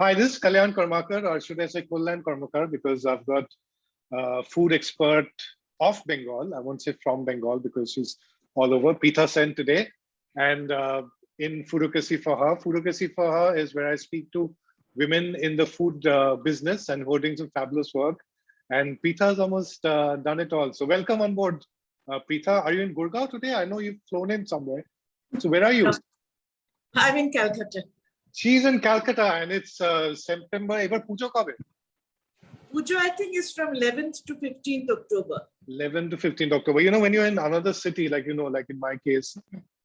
Hi, this is Kalyan Karmakar, or should I say Kullan Karmakar, because I've got food expert of Bengal. I won't say from Bengal because she's all over. Pritha Sen today. And in Foodocracy for Her. Foodocracy for Her is where I speak to women in the food business and who are doing some fabulous work. And Pritha's almost done it all. So welcome on board, Pritha. Are you in Gurgaon today? I know you've flown in somewhere. So where are you? I'm in Calcutta. She's in Calcutta and it's September. Ever pujo kabe? Pujo, I think, is from 11th to 15th October. 11th to 15th October. You know, when you're in another city, like, like in my case,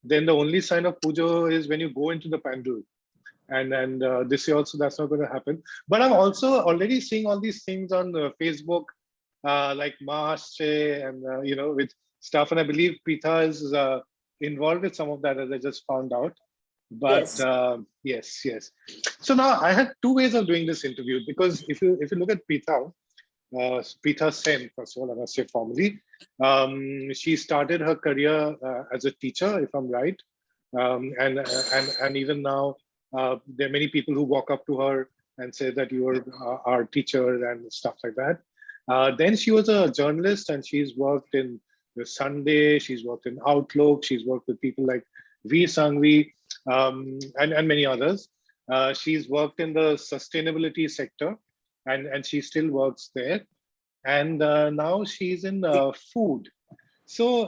then the only sign of pujo is when you go into the pandal. And this year also, that's not going to happen. But I'm also already seeing all these things on Facebook, like Maasche and, with stuff. And I believe Pritha is involved with some of that, as I just found out. But yes. Yes. So now I had two ways of doing this interview, because if you look at Pritha, Pritha Sen, first of all, I must say formally, she started her career as a teacher, if I'm right, and even now there are many people who walk up to her and say that you are our teacher and stuff like that. Then she was a journalist, and she's worked in the Sunday, she's worked in Outlook, she's worked with people like V Sangvi, and many others. She's worked in the sustainability sector, and she still works there. And now she's in food. So,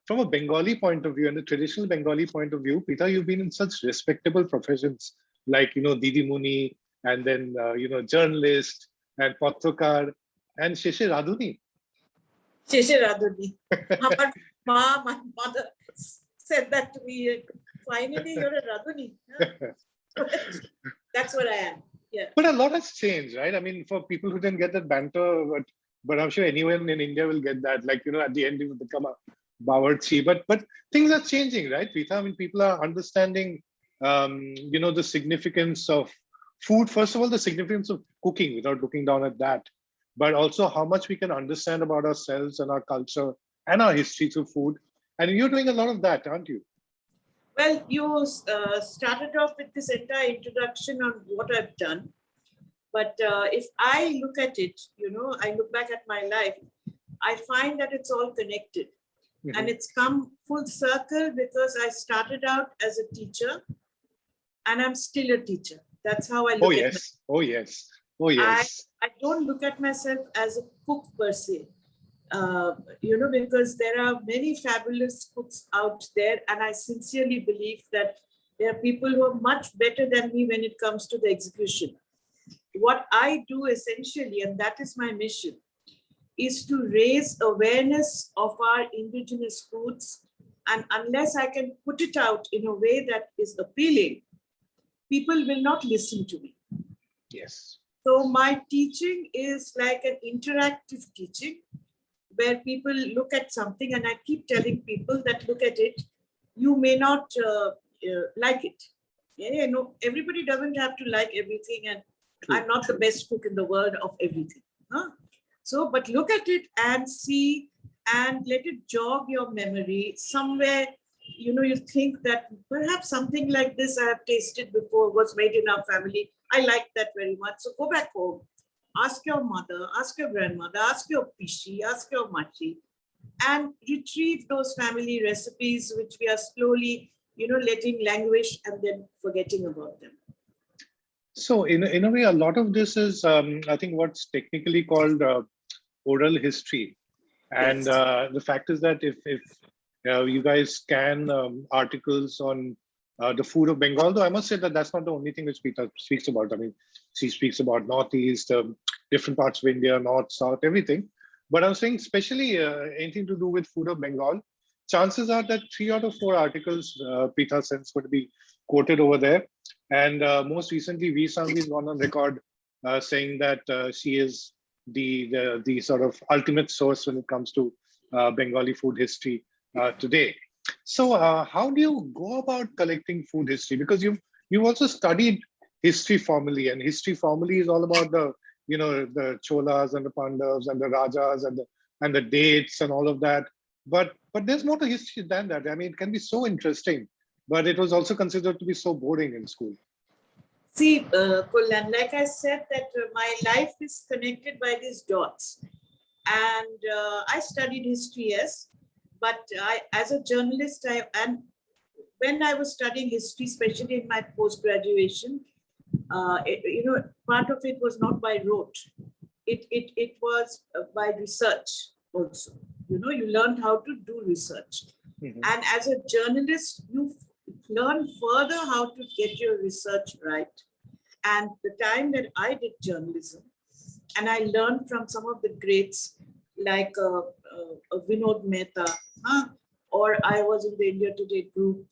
from a Bengali point of view and the traditional Bengali point of view, Pritha, you've been in such respectable professions like, Didi Muni, and then, journalist and Patrokar and Sheshe Radhuni. Sheshe Radhuni. My mother said that to me. Finally, you're a Radhuni. That's what I am. Yeah. But a lot has changed, right? I mean, for people who didn't get that banter, but I'm sure anyone in India will get that. Like, at the end, it will become a bawarchi. But things are changing, right, Pritha? I mean, people are understanding, the significance of food. First of all, the significance of cooking, without looking down at that, but also how much we can understand about ourselves and our culture and our history through food. And you're doing a lot of that, aren't you? Well, you started off with this entire introduction on what I've done. But if I look at it, I look back at my life, I find that it's all connected. Mm-hmm. And it's come full circle because I started out as a teacher and I'm still a teacher. That's how I look at myself. Oh, yes. Oh, yes. I don't look at myself as a cook per se. Because there are many fabulous cooks out there, and I sincerely believe that there are people who are much better than me when it comes to the execution. What I do essentially, and that is my mission, is to raise awareness of our indigenous foods. And unless I can put it out in a way that is appealing, people will not listen to me. Yes. So my teaching is like an interactive teaching, where people look at something, and I keep telling people that look at it, you may not like it. Yeah, everybody doesn't have to like everything, and I'm not the best cook in the world of everything. Huh? So, but look at it and see, and let it jog your memory. Somewhere, you think that perhaps something like this I have tasted before, was made in our family. I like that very much. So go back home. Ask your mother, ask your grandmother, ask your pishi, ask your machi, and retrieve those family recipes which we are slowly, letting languish and then forgetting about them. So in a way, a lot of this is, I think, what's technically called oral history. And yes. The fact is that if you guys scan articles on the food of Bengal, though I must say that that's not the only thing which Pritha speaks about. I mean, she speaks about Northeast, different parts of India, North, South, everything. But I was saying, especially anything to do with food of Bengal, chances are that 3 out of 4 articles Pritha Sen is going to be quoted over there. And most recently, V Sangvi has gone on record saying that she is the sort of ultimate source when it comes to Bengali food history today. So how do you go about collecting food history? Because you've also studied history formally, and history formally is all about the Cholas and the Pandavas and the Rajas and the dates and all of that. But there's more to history than that. I mean, it can be so interesting, but it was also considered to be so boring in school. See, Kullan, like I said, that my life is connected by these dots. And I studied history, yes, but as a journalist, and when I was studying history, especially in my post-graduation, part of it was not by rote. It was by research also. You learned how to do research. Mhm. And as a journalist, you learn further how to get your research right. And the time that I did journalism, and I learned from some of the greats like Vinod Mehta, or I was in the India Today group,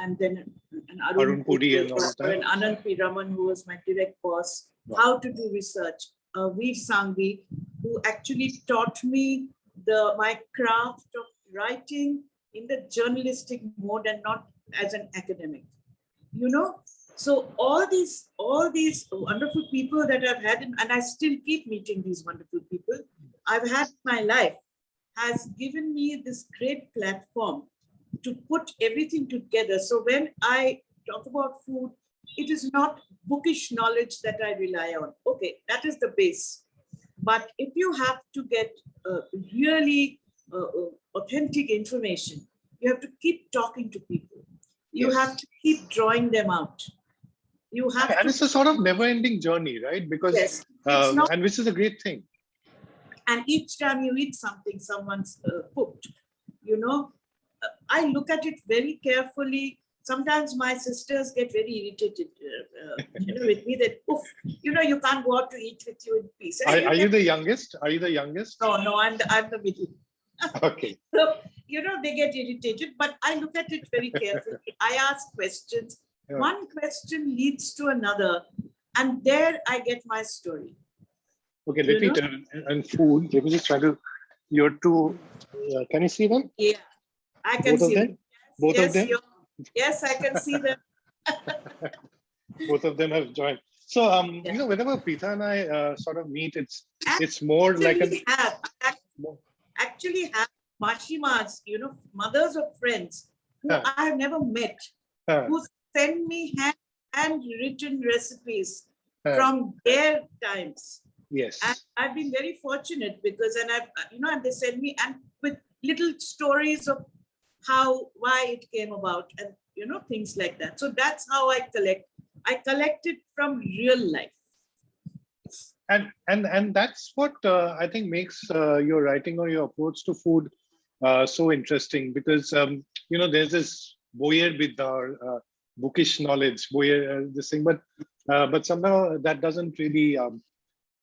and then an Arun Puri and all or that. an Anand P. Raman, who was my direct boss, how to do research. Veer Sangvi, who actually taught me my craft of writing in the journalistic mode and not as an academic. So all these wonderful people that I've had, and I still keep meeting these wonderful people I've had in my life, has given me this great platform to put everything together. So when I talk about food, it is not bookish knowledge that I rely on. Okay, that is the base. But if you have to get really authentic information, you have to keep talking to people. You Yes. have to keep drawing them out. You have And to, it's a sort of never-ending journey, right? Because yes, it's not, and which is a great thing. and each time you eat something someone's cooked, I look at it very carefully. Sometimes my sisters get very irritated, with me that, oof, you can't go out to eat with you in peace. Are you the youngest? Are you the youngest? No, I'm the middle. Okay. So, they get irritated, but I look at it very carefully. I ask questions. Yeah. One question leads to another, and there I get my story. Okay, let me tell. And food, let me just try to, your two, can you see them? Yeah, I can Both of see them? them. Both of them? Yes, I can see them. Both of them have joined. So, whenever Pritha and I sort of meet, it's more like Actually have mashimas, mothers of friends who I have never met, who send me handwritten recipes from their times. Yes. And I've been very fortunate because, and they send me, and with little stories of why it came about, and things like that. So that's how I collect. I collect it from real life. And that's what I think makes your writing or your approach to food so interesting, because there's this boyer with our bookish knowledge, boyer this thing, but somehow that doesn't really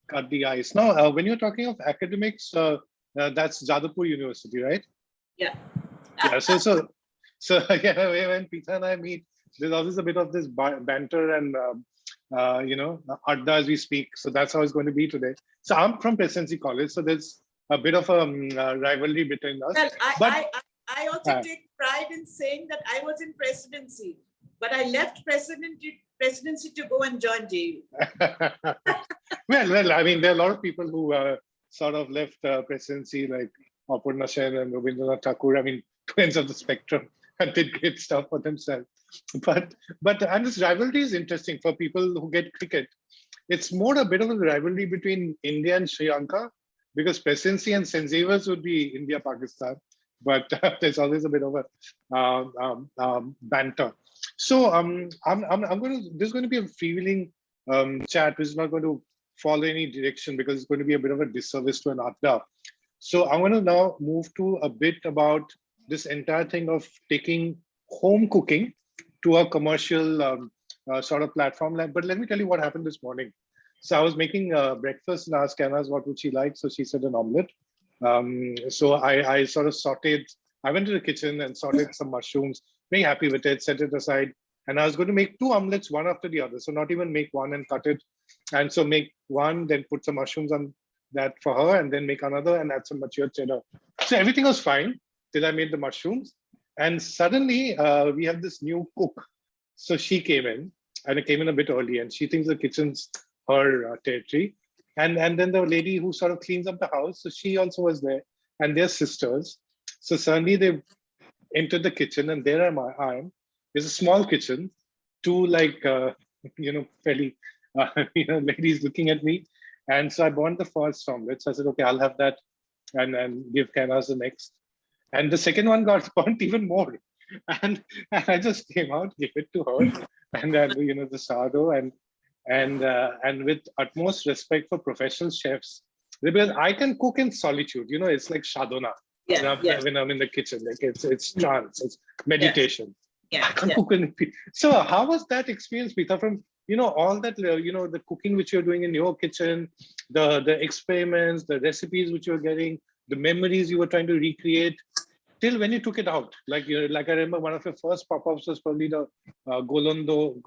cut the ice. Now, when you're talking of academics, that's Jadavpur University, right? Yeah. Yeah. So yeah, when Pritha and I meet, there's always a bit of this banter and adda as we speak. So that's how it's going to be today. So I'm from Presidency College, so there's a bit of a rivalry between us. Well, I also take pride in saying that I was in presidency, but I left presidency to go and join JU. Well, I mean, there are a lot of people who sort of left presidency, like Aparna Sen and Rabindranath Tagore. I mean, two ends of the spectrum, and did great stuff for themselves. But and this rivalry is interesting for people who get cricket. It's more a bit of a rivalry between India and Sri Lanka, because presidency and St. Xavier's would be India, Pakistan, but there's always a bit of a banter. So there's going to be a freewheeling chat, which is not going to follow any direction because it's going to be a bit of a disservice to an adda. So I'm going to now move to a bit about this entire thing of taking home cooking to a commercial sort of platform. But let me tell you what happened this morning. So I was making breakfast and asked Canas what would she like. So she said an omelette. So I sort of sauteed. I went to the kitchen and sauteed some mushrooms. Very happy with it. Set it aside. And I was going to make two omelets, one after the other. So not even make one and cut it. And so make one, then put some mushrooms on that for her, and then make another and add some matured cheddar. So everything was fine till I made the mushrooms. And suddenly we have this new cook. So she came in, and it came in a bit early, and she thinks the kitchen's her territory. And then the lady who sort of cleans up the house, so she also was there, and they're sisters. So suddenly they entered the kitchen, and there I am. It's a small kitchen, two like fairly, ladies looking at me. And so I bought the first omelette. So I said, okay, I'll have that and give Kailash the next. And the second one got burnt even more. And I just came out, gave it to her, and then the sourdough and with utmost respect for professional chefs, because I can cook in solitude. It's like sadhana. When I'm in the kitchen, like it's trance, it's meditation. I can't cook in. So how was that experience, Pritha? From all that the cooking which you're doing in your kitchen, the experiments, the recipes which you're getting, the memories you were trying to recreate, till when you took it out. Like I remember one of your first pop-ups was probably the Golando.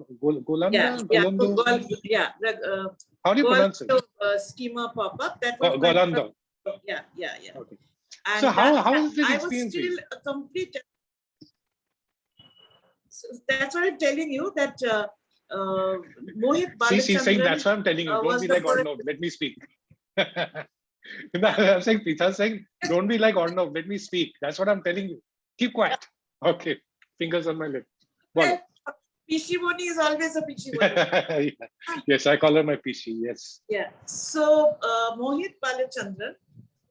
How do you pronounce it? Steamer pop-up. That was Golando. Yeah. Okay. And so how was this I experience? was still a complete. So that's what I'm telling you, that Mohit Balachandran. She's saying that's what I'm telling you. Don't be like Arnav. Let me speak. I'm saying Pritha's saying, don't be like Arnav. Let me speak. That's what I'm telling you. Keep quiet. Okay. Fingers on my lip. Well, Pishimoni is always a Pishimoni. Yes, I call her my Pishi. Yes. Yeah. So Mohit Balachandran,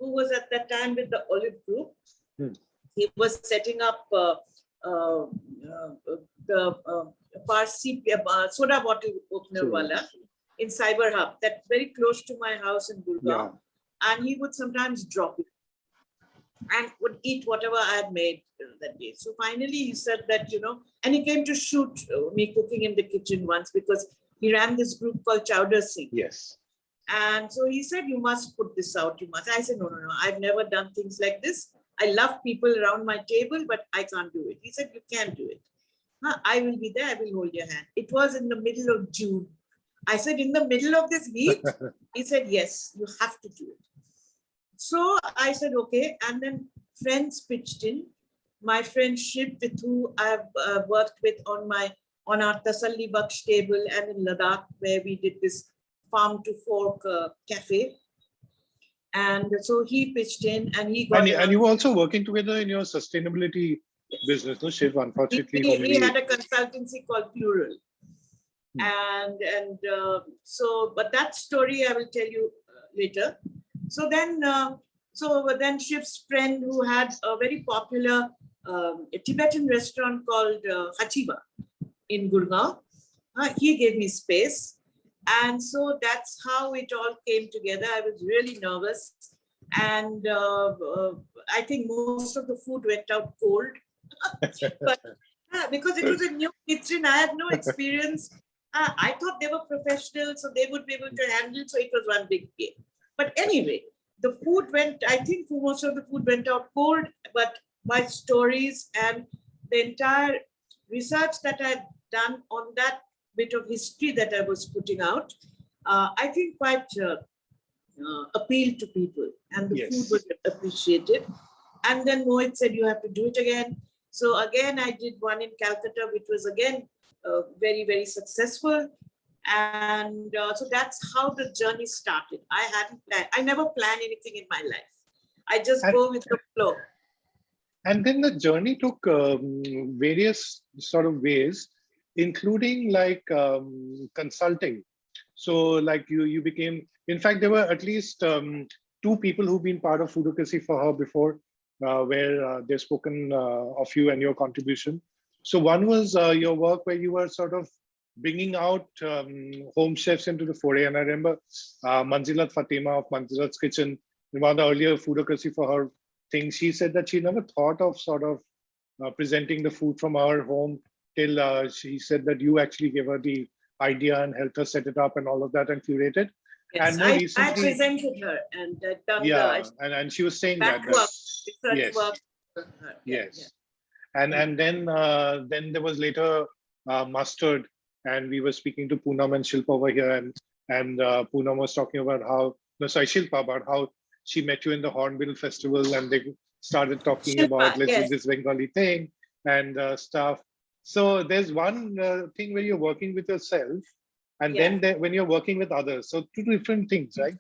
who was at that time with the Olive Group, he was setting up the Parsi soda bottle opener wala in Cyber Hub, that's very close to my house in Gurgaon. Yeah. And he would sometimes drop it and would eat whatever I had made that day. So finally he said that, and he came to shoot me cooking in the kitchen once, because he ran this group called Chowder Singh. Yes. And so he said, you must put this out. You must. I said, no. I've never done things like this. I love people around my table, but I can't do it. He said, you can do it. I will be there. I will hold your hand. It was in the middle of June. I said, in the middle of this heat? He said, yes, you have to do it. So I said, okay. And then friends pitched in. My friend Shiv, with who I've worked with on our Tasalli Baksh table, and in Ladakh, where we did this farm to fork cafe. And so he pitched in, and he got. And you were also working together in your sustainability business, no, Shiv? Unfortunately, we had a consultancy called Plural. And so, but that story I will tell you later. So then Shiv's friend, who had a very popular Tibetan restaurant called Hachiba in Gurgaon, he gave me space. And so that's how it all came together. I was really nervous. And I think most of the food went out cold. But because it was a new kitchen, I had no experience. I thought they were professionals, so they would be able to handle it. So it was one big game. But anyway, the food I think most of the food went out cold, but my stories and the entire research that I had done on that bit of history that I was putting out, I think quite appealed to people, and the food was appreciated. And then Mohit said, you have to do it again. So again, I did one in Calcutta, which was again very, very successful. And so that's how the journey started. I never plan anything in my life. I just go with the flow. And then the journey took various sort of ways, including like consulting. So like you became, in fact, there were at least 2 people who've been part of Foodocracy for Her before, where they've spoken of you and your contribution. So one was your work where you were sort of bringing out home chefs into the foray. And I remember Manzilat Fatima of Manzilat's Kitchen, in one of the earlier Foodocracy for Her things, she said that she never thought of sort of presenting the food from our home till she said that you actually gave her the idea and helped her set it up and all of that and curate it. Yes, and more recently, I presented her and done and she was saying that research work. Yes. And then there was later mustard, and we were speaking to Poonam and Shilpa over here, and Poonam was talking about Shilpa, about how she met you in the Hornbill Festival, and they started talking about let's do this Bengali thing and stuff. So there's one thing where you're working with yourself, and then when you're working with others. So 2 different things, right?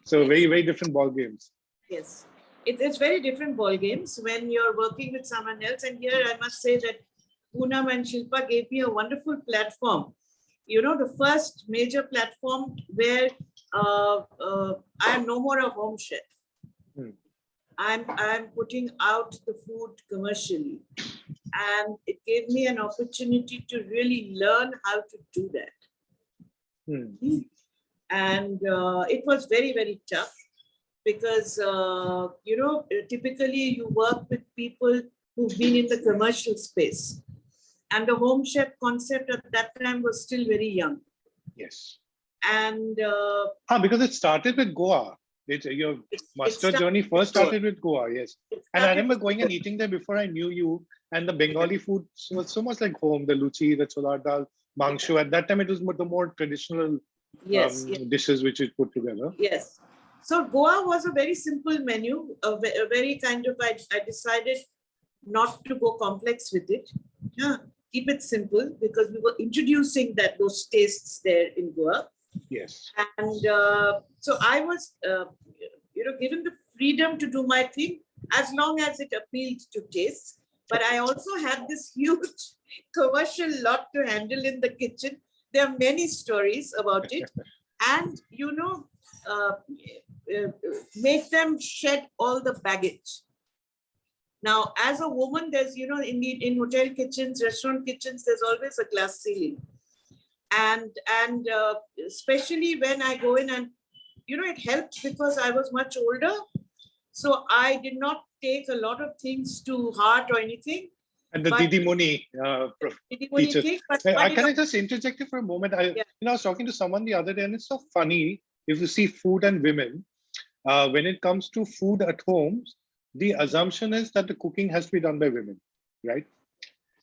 So very, very different ball games. Yes, it's very different ball games when you're working with someone else. And here I must say that Poonam and Shilpa gave me a wonderful platform the first major platform where I am no more a home chef. Hmm. I'm putting out the food commercially, and it gave me an opportunity to really learn how to do that. Hmm. And it was very, very tough because typically you work with people who've been in the commercial space, and the home chef concept at that time was still very young. Yes. And Because it started with Goa. Your master journey first started with Goa, yes. And I remember going and eating there before I knew you. And the Bengali food was so much like home. The luchi, the chola dal, mangsho. At that time, it was the more traditional dishes which we put together. Yes. So Goa was a very simple menu. A very kind of, I decided not to go complex with it. Yeah, keep it simple because we were introducing those tastes there in Goa. Yes. And so I was, given the freedom to do my thing as long as it appealed to taste. But I also had this huge commercial lot to handle in the kitchen. There are many stories about it. And, make them shed all the baggage. Now, as a woman, there's, in hotel kitchens, restaurant kitchens, there's always a glass ceiling. And especially when I go in and, it helped because I was much older. So I did not take a lot of things to heart or anything. And the Didi Muni teacher. Can I just interject you for a moment? I was talking to someone the other day, and it's so funny if you see food and women. When it comes to food at homes, the assumption is that the cooking has to be done by women, right?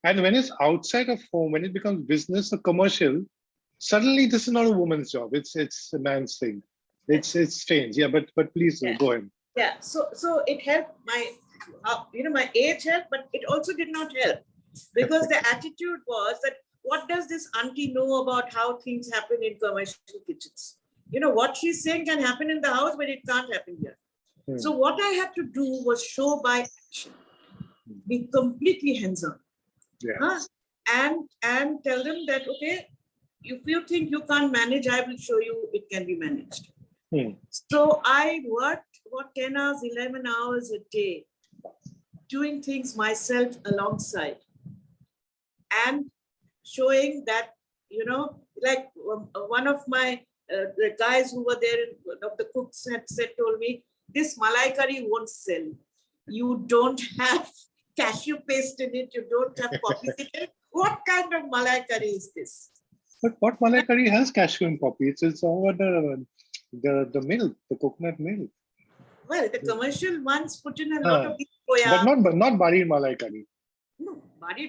And when it's outside of home, when it becomes business or commercial, suddenly this is not a woman's job. It's a man's thing. It's strange. Yeah, but please go ahead. Yeah. So it helped my my age helped, but it also did not help because the attitude was that what does this auntie know about how things happen in commercial kitchens? What she's saying can happen in the house, but it can't happen here. So what I had to do was show by action, be completely hands-on. Yeah. And tell them that, okay, if you think you can't manage, I will show you it can be managed. So I worked for 10 hours, 11 hours a day, doing things myself alongside and showing that, like one of my, the guys who were there, of the cooks had told me, this malai curry won't sell. You don't have cashew paste in it. You don't have poppy in it. What kind of malai curry is this? But what malai curry has cashew and poppy? It's over the milk, the coconut milk. Well, the commercial ones put in a lot of soya. But not bari malai curry. No, bari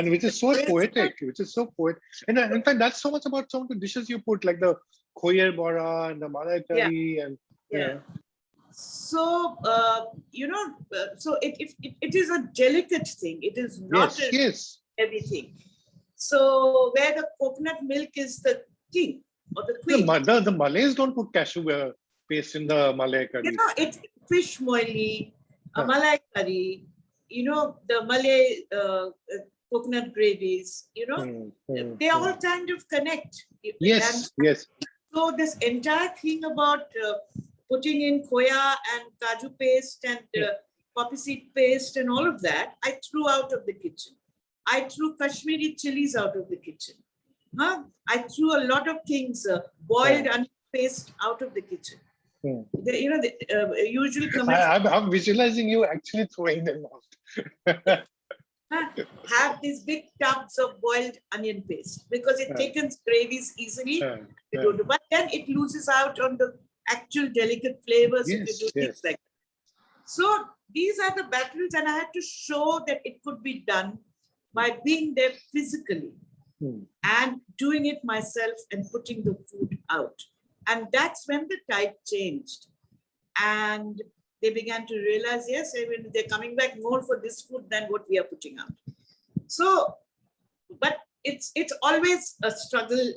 which is so poetic. Which is so poetic. And in fact, that's so much about some of the dishes you put, like the khoyer bora and the malai curry and So so it is a delicate thing. It is not everything. So where the coconut milk is the king or the queen. The Malays don't put cashew paste in the malai curry. It's fish moili, malai curry. The Malay coconut gravies. They all kind of connect. Yes. So this entire thing about putting in khoya and kaju paste and poppy seed paste and all of that, I threw out of the kitchen. I threw Kashmiri chilies out of the kitchen. I threw a lot of things, boiled onion paste out of the kitchen. The usual I'm visualizing you actually throwing them out. Have these big tubs of boiled onion paste because it thickens gravies easily. But then it loses out on the actual delicate flavors if you do things like that. So these are the battles, and I had to show that it could be done by being there physically and doing it myself and putting the food out. And that's when the tide changed. And they began to realize, yes, I mean, they're coming back more for this food than what we are putting out. So, but it's always a struggle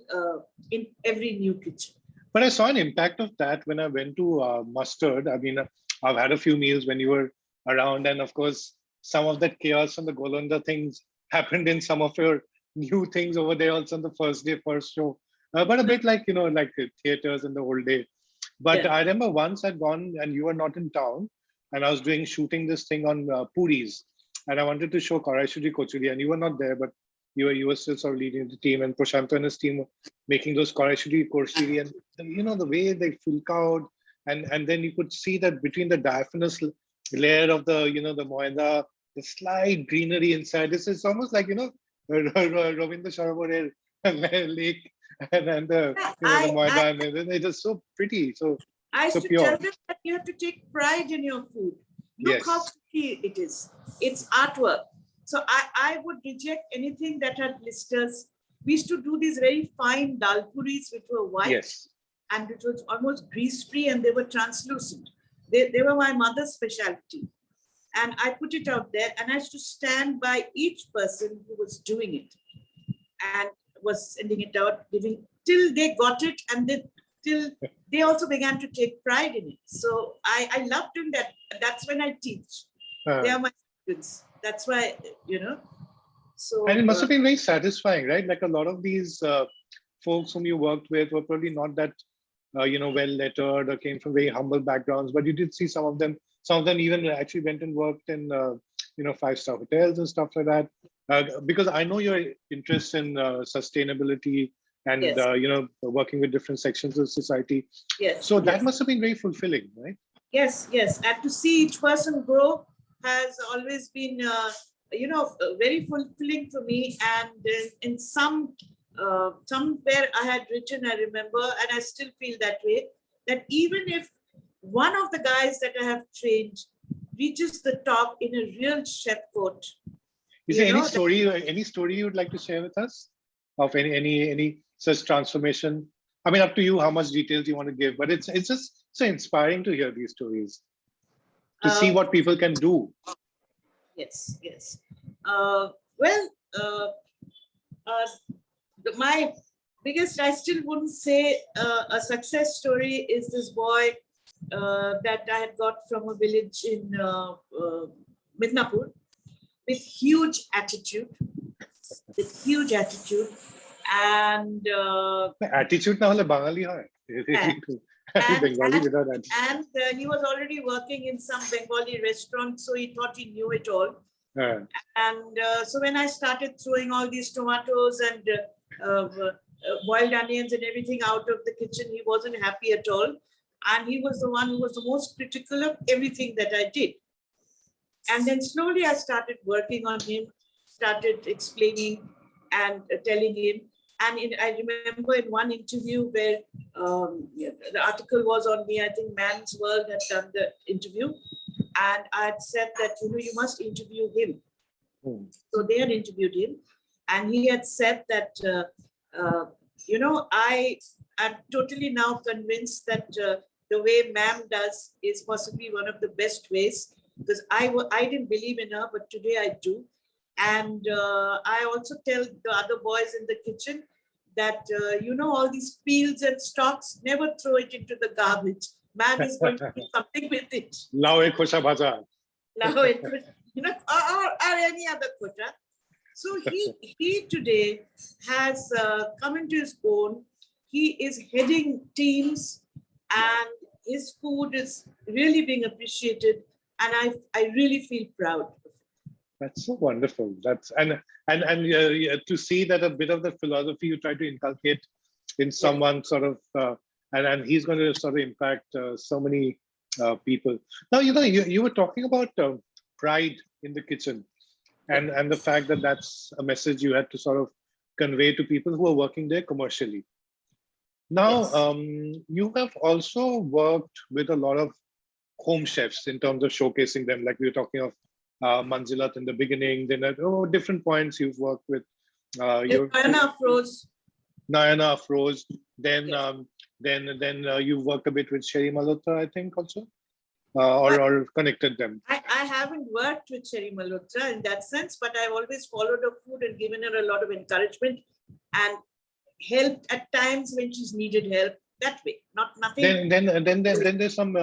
in every new kitchen. But I saw an impact of that when I went to Mustard. I mean, I've had a few meals when you were around, and of course, some of that chaos and the Golanda things happened in some of your new things over there also on the first day, first show. But a bit like, like theaters in the old day. But Yeah. I remember once I'd gone and you were not in town, and I was shooting this thing on puris, and I wanted to show Karaishuri Kochuri, and you were not there, but you were still sort of leading the team, and Prashant and his team were making those Karaishuri Kochuri, and the way they filk out, and then you could see that between the diaphanous layer of the the moida, the slight greenery inside. This is almost like Ravindra Sarovar lake, and the Yeah, the moida, and it is so pretty, so I used to pure. tell them that you have to take pride in your food. Look how Yes. pretty it is. It's artwork. So I would reject anything that had blisters. We used to do these very fine dal puris, which were white Yes. and it was almost grease-free, and they were translucent. They were my mother's specialty. And I put it out there, and I used to stand by each person who was doing it and was sending it out, giving till they got it, and then till they also began to take pride in it. So I loved doing that. That's when I teach. They are my students. That's why, So And it must have been very satisfying, right? Like a lot of these folks whom you worked with were probably not that, well lettered or came from very humble backgrounds, but you did see some of them. Some of them even actually went and worked in, 5-star hotels and stuff like that. Because I know your interest in sustainability and, yes. working with different sections of society. Yes. So that yes. must have been very fulfilling, right? Yes, yes. And to see each person grow has always been, very fulfilling for me. And in somewhere I had written, I remember, and I still feel that way, that even if one of the guys that I have trained reaches the top in a real chef coat. Is there any story you would like to share with us of any such transformation? I mean, up to you how much details you want to give, but it's just so inspiring to hear these stories, to see what people can do. Yes, yes. My biggest, I still wouldn't say a success story is this boy that I had got from a village in Midnapur with huge attitude, and Attitude na hole Bengali hai. Bengali without attitude. And he was already working in some Bengali restaurant, so he thought he knew it all. And so when I started throwing all these tomatoes and boiled onions and everything out of the kitchen, he wasn't happy at all. And he was the one who was the most critical of everything that I did. And then slowly I started working on him, started explaining and telling him. And I remember in one interview where the article was on me, I think Man's World had done the interview. And I had said that, you must interview him. So they had interviewed him. And he had said that, I'm totally now convinced that the way ma'am does is possibly one of the best ways, because I didn't believe in her, but today I do. And I also tell the other boys in the kitchen that, all these peels and stalks, never throw it into the garbage. Ma'am is going to do something with it. Lao ek khosha bhaja. Lao ek, or any other kota. So he today has come into his own. He is heading teams, and his food is really being appreciated, and I really feel proud. That's so wonderful. That's and to see that a bit of the philosophy you try to inculcate in someone, sort of, and he's going to sort of impact so many people. Now, you were talking about pride in the kitchen, and the fact that that's a message you had to sort of convey to people who are working there commercially. Now, you have also worked with a lot of home chefs in terms of showcasing them, like we were talking of Manzilat in the beginning. Then at different points you've worked with Nayana Afroz. Nayana Afroz. Then you've worked a bit with Sherry Malhotra, I think, also, or connected them. I haven't worked with Sherry Malhotra in that sense, but I've always followed her food and given her a lot of encouragement and helped at times when she's needed help. That way, nothing. Then there's some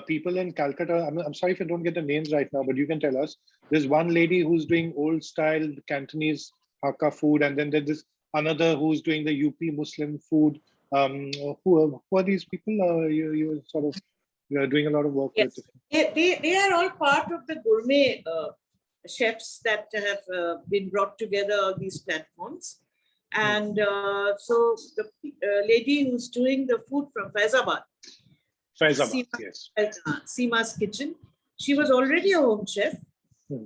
people in Calcutta. I'm sorry if I don't get the names right now, but you can tell us. There's one lady who's doing old style Cantonese Hakka food, and then there's this another who's doing the UP Muslim food. Who are these people? You sort of you're doing a lot of work with. Yes, they are all part of the gourmet chefs that have been brought together on these platforms. And so the lady who's doing the food from Faizabad, Faizabad, yes. Seema's Kitchen, she was already a home chef,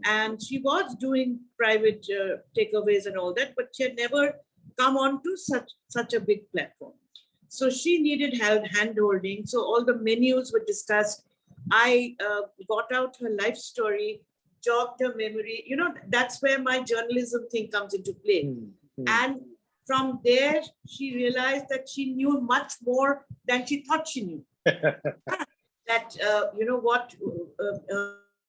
and she was doing private takeaways and all that, but she had never come on to such a big platform. So she needed help, hand-holding. So all the menus were discussed. I got out her life story, jogged her memory. You know, that's where my journalism thing comes into play. And from there, she realized that she knew much more than she thought she knew. That, you know, what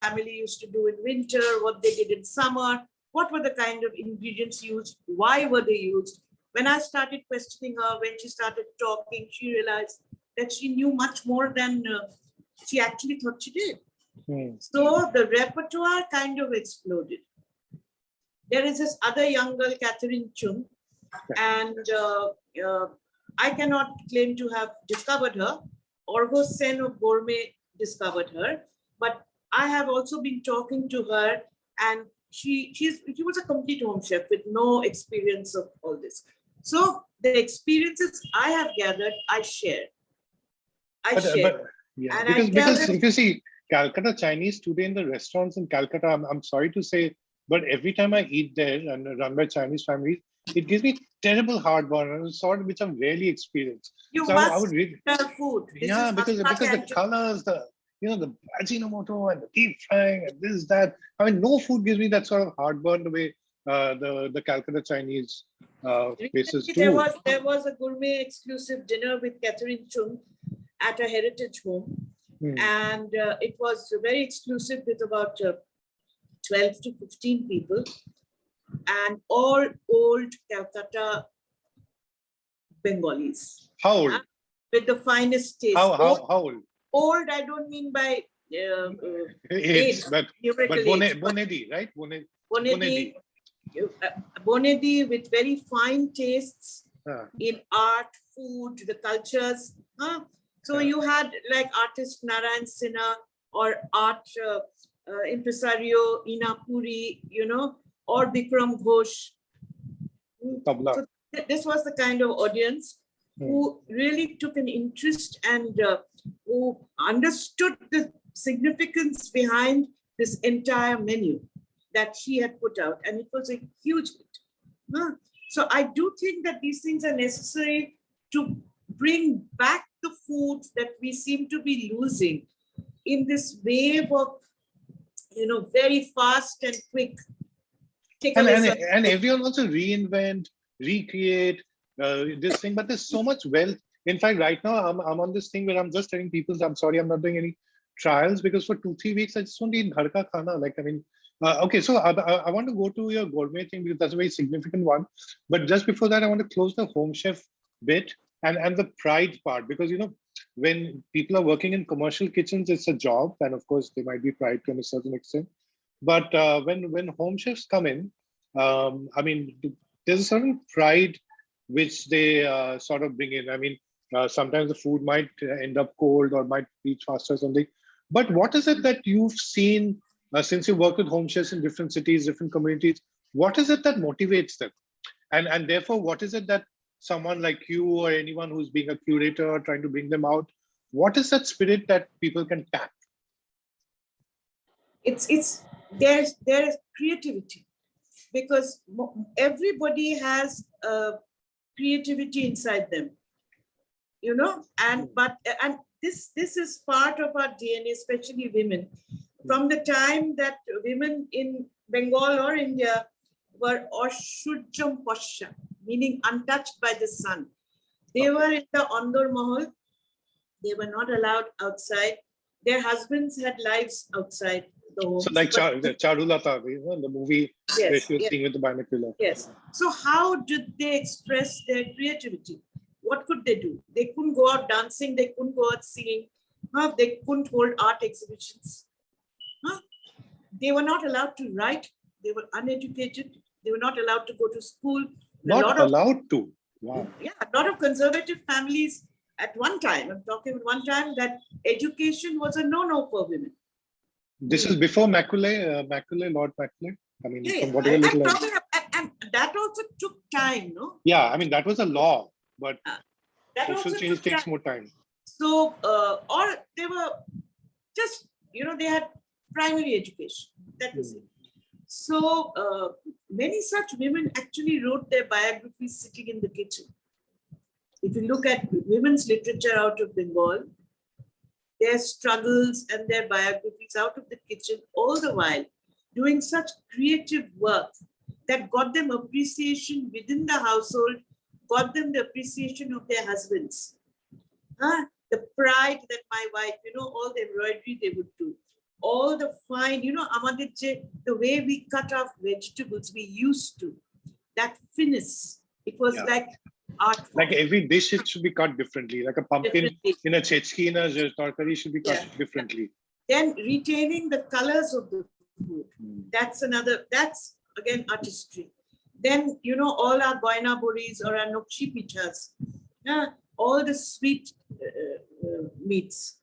family used to do in winter, what they did in summer, what were the kind of ingredients used, why were they used. When I started questioning her, when she started talking, she realized that she knew much more than she actually thought she did. So the repertoire kind of exploded. There is this other young girl, Catherine Chung, and I cannot claim to have discovered her. Pritha Sen of Gourmet discovered her, but I have also been talking to her, and she was a complete home chef with no experience of all this. So the experiences I have gathered, I share. Yeah, and because if you see Calcutta Chinese today in the restaurants in Calcutta, I'm sorry to say, but every time I eat there and run by Chinese families, it gives me terrible heartburn, and sort of which I'm rarely experienced. You So must I would really, food. yeah, because the colors, the the Ajinomoto and the deep frying and this, that. I mean, no food gives me that sort of heartburn the way the Calcutta Chinese places do. There was a gourmet exclusive dinner with Catherine Chung at a heritage home. And it was very exclusive with about 12 to 15 people, and all old Calcutta Bengalis. How old? With the finest taste. How old? Old, I don't mean by age, but age, Bonedi, right? Bonedi with very fine tastes in art, food, the cultures. So you had like artist Narayan Sinha or art impresario Ina Puri, you know, or Bikram Ghosh. So this was the kind of audience who really took an interest and who understood the significance behind this entire menu that she had put out. And it was a huge hit. So I do think that these things are necessary to bring back the foods that we seem to be losing in this wave of, you know, very fast and quick. And everyone wants to reinvent, recreate this thing, but there's so much wealth. In fact, right now I'm on this thing where I'm just telling people, I'm sorry, I'm not doing any trials because for 2-3 weeks I just want to eat ghar ka khana. Like, I mean, okay, so I want to go to your gourmet thing because that's a very significant one. But just before that, I want to close the home chef bit and the pride part, because, you know, when people are working in commercial kitchens, it's a job, and of course there might be pride to a certain extent. But when home chefs come in, I mean, there's a certain pride which they sort of bring in. I mean, sometimes the food might end up cold or might reach faster or something. But what is it that you've seen since you work with home chefs in different cities, different communities? What is it that motivates them? And therefore, what is it that someone like you or anyone who's being a curator trying to bring them out, what is that spirit that people can tap? There's creativity, because everybody has creativity inside them, you know, and this is part of our DNA, especially women. From the time that women in Bengal or India were Oshujjam Pasha, meaning untouched by the sun. They were in the Andor Mahal. They were not allowed outside. Their husbands had lives outside the home. So like Charulata, you know, the movie where she was seeing with the binocular. Yes. So how did they express their creativity? What could they do? They couldn't go out dancing. They couldn't go out singing. They couldn't hold art exhibitions. They were not allowed to write. They were uneducated. They were not allowed to go to school. Not allowed to. Wow. Yeah, a lot of conservative families at one time, I'm talking at one time, that education was a no-no for women. This is before Macaulay, Lord Macaulay. I mean, from whatever little. And that also took time, no? Yeah, I mean, that was a law, but that social also change took takes time. more time. So, or they were just, they had primary education. That was it. So, many such women actually wrote their biographies sitting in the kitchen. If you look at women's literature out of Bengal, their struggles and their biographies out of the kitchen, all the while doing such creative work that got them appreciation within the household, got them the appreciation of their husbands. The pride that my wife, all the embroidery they would do, all the fine, the way we cut off vegetables, we used to, that finesse, it was like art form. Like every dish, it should be cut differently. Like a pumpkin in a chechki, in a tarkari should be cut differently. Then retaining the colors of the food. That's again artistry. Then, all our goina boris or our nokshi pitas, all the sweet meats,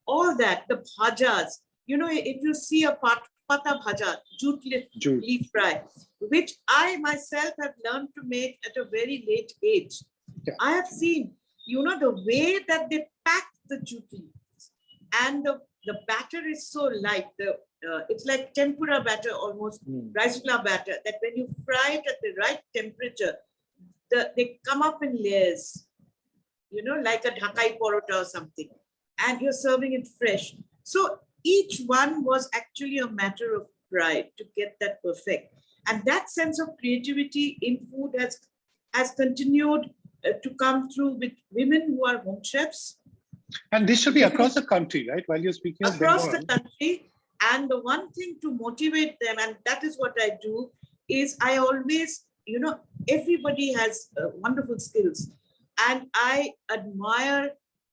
all that, the bhajas. If you see a pata bhaja, jute leaf fry, which I myself have learned to make at a very late age. Yeah. I have seen, the way that they pack the jute leaves, and the batter is so light. It's like tempura batter, almost rice flour batter, that when you fry it at the right temperature, they come up in layers, like a dhakai porota or something, and you're serving it fresh. So each one was actually a matter of pride to get that perfect. And that sense of creativity in food has continued to come through with women who are home chefs. And this should be across the country, right? While you're speaking of across the country. And the one thing to motivate them, and that is what I do, is I always, everybody has wonderful skills. And I admire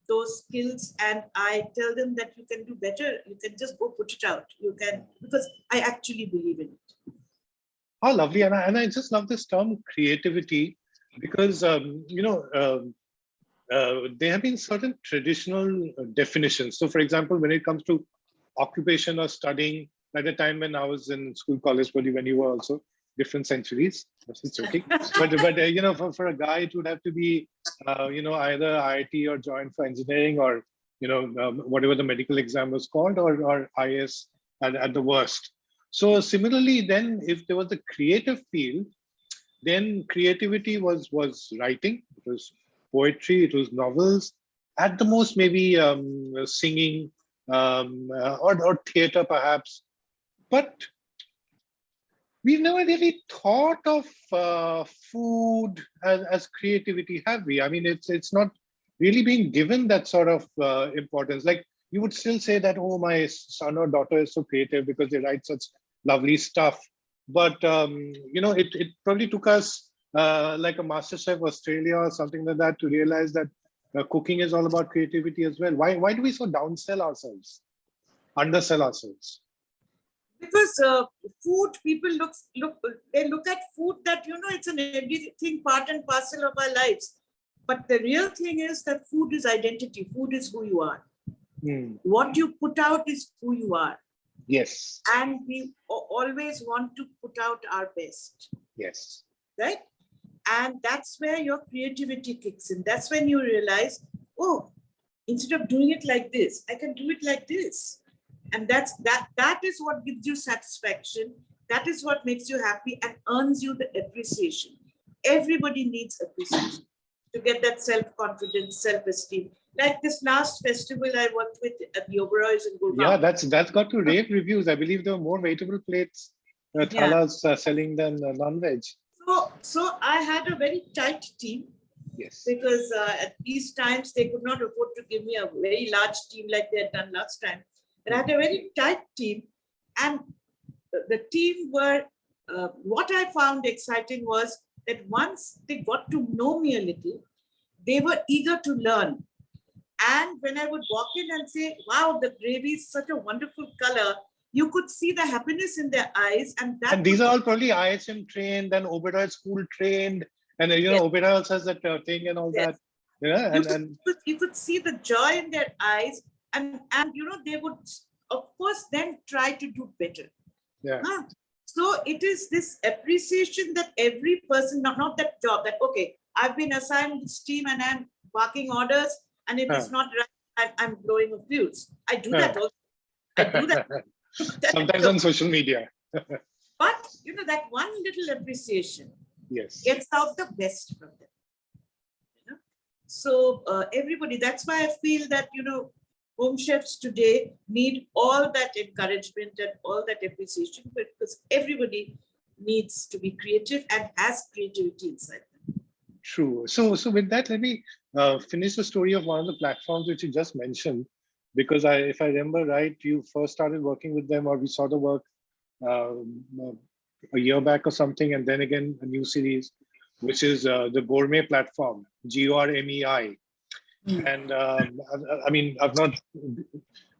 those skills, and I tell them that you can do better. You can just go put it out. You can, because I actually believe in it. Oh, lovely. And I just love this term creativity, because, there have been certain traditional definitions. So, for example, when it comes to occupation or studying, at the time when I was in school, college, when you were also, different centuries. Just joking. but for a guy, it would have to be, either IIT or join for engineering, or, whatever the medical exam was called, or IS at the worst. So similarly, then if there was a creative field, then creativity was writing, it was poetry, it was novels, at the most maybe singing, or theater perhaps. But we've never really thought of food as creativity, have we? I mean, it's not really being given that sort of importance. Like, you would still say that, oh, my son or daughter is so creative because they write such lovely stuff. But, it probably took us like a MasterChef Australia or something like that to realize that cooking is all about creativity as well. Why do we so undersell ourselves? Because food, people look at food that, it's an everything part and parcel of our lives. But the real thing is that food is identity. Food is who you are. What you put out is who you are. Yes. And we always want to put out our best. Yes. Right? And that's where your creativity kicks in. That's when you realize, oh, instead of doing it like this, I can do it like this. And that is what gives you satisfaction. That is what makes you happy and earns you the appreciation. Everybody needs appreciation to get that self-confidence, self-esteem. Like this last festival I worked with at the Oberoi's in Gormei. Yeah, that's got to rave reviews. I believe there were more waitable plates, thalas selling than non-veg. So I had a very tight team. Yes. Because at these times they could not afford to give me a very large team like they had done last time. But I had a very tight team, and the team were, what I found exciting was that once they got to know me a little, they were eager to learn. And when I would walk in and say, wow, the gravy is such a wonderful color, you could see the happiness in their eyes, and that. And these are all probably ISM trained and Oberoi school trained, and Oberoi also has that thing and all that. Yeah, you could see the joy in their eyes, and they would, of course, then try to do better. Yeah. So it is this appreciation that every person, not that job, that okay, I've been assigned this team and I'm barking orders, and if it's not right, I'm blowing a fuse. I do that also. I do that. Sometimes on social media. But that one little appreciation gets out the best from them. So everybody, that's why I feel that home chefs today need all that encouragement and all that appreciation, because everybody needs to be creative and has creativity inside them. True. So with that, let me finish the story of one of the platforms which you just mentioned, because if I remember right, you first started working with them, or we saw the work a year back or something, and then again a new series, which is the Gourmet platform, Gormei. And I mean, I've not,